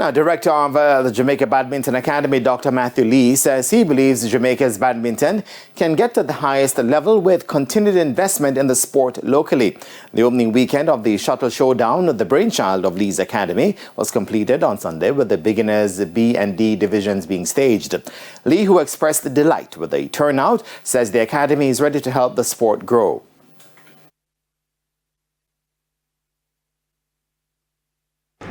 Now, Director of the Jamaica Badminton Academy, Dr. Matthew Lee, says he believes Jamaica's badminton can get to the highest level with continued investment in the sport locally. The opening weekend of the Shuttle Showdown, the brainchild of Lee's academy, was completed on Sunday with the beginners B and D divisions being staged. Lee, who expressed delight with the turnout, says the academy is ready to help the sport grow.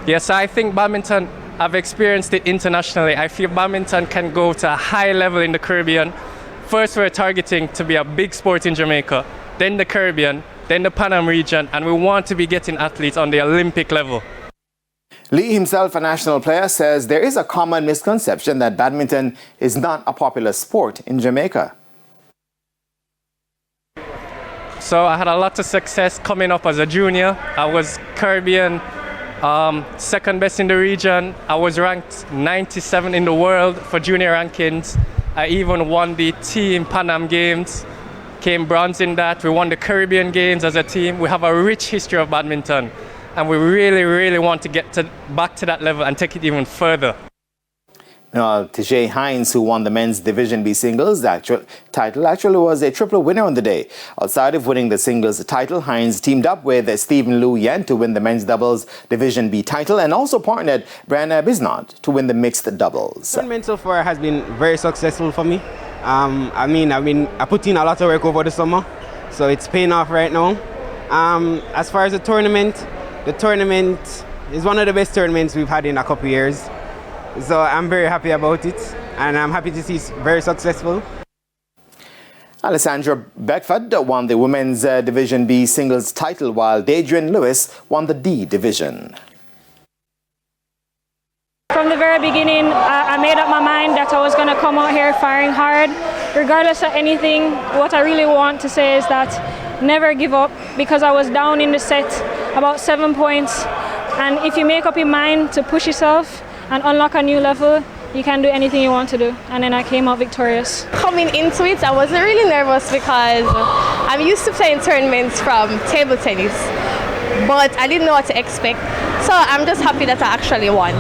Yes, I think badminton, I've experienced it internationally. I feel badminton can go to a high level in the Caribbean. First, we're targeting to be a big sport in Jamaica, then the Caribbean, then the Pan Am region, and we want to be getting athletes on the Olympic level. Lee, himself a national player, says there is a common misconception that badminton is not a popular sport in Jamaica. So I had a lot of success coming up as a junior. I was Caribbean second best in the region. I was ranked 97 in the world for junior rankings. I even won the team Pan Am Games, came bronze in that. We won the Caribbean Games as a team. We have a rich history of badminton, and we really want to get back to that level and take it even further. TJ Hines, who won the men's Division B singles title, actually was a triple winner on the day. Outside of winning the singles title, Hines teamed up with Stephen Liu Yen to win the men's doubles Division B title and also partnered Brian Bisnot to win the mixed doubles. The tournament so far has been very successful for me. I put in a lot of work over the summer, so it's paying off right now. As far as the tournament is one of the best tournaments we've had in a couple of years. So I'm very happy about it, and I'm happy to see it's very successful. Alessandra Beckford won the women's Division B singles title, while Dadrian Lewis won the D division. From the very beginning, I made up my mind that I was going to come out here firing hard. Regardless of anything, what I really want to say is that never give up, because I was down in the set about 7 points. And if you make up your mind to push yourself and unlock a new level, you can do anything you want to do. And then I came out victorious. Coming into it, I wasn't really nervous because I'm used to playing tournaments from table tennis, but I didn't know what to expect. So I'm just happy that I actually won.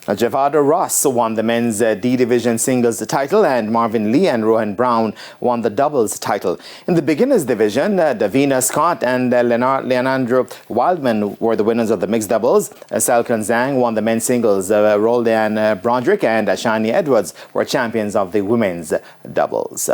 Javada Ross won the men's D division singles title, and Marvin Lee and Rohan Brown won the doubles title. In the beginners division, Davina Scott and Leonardo Wildman were the winners of the mixed doubles. Selkan Zhang won the men's singles. Roldan Broderick and Shani Edwards were champions of the women's doubles.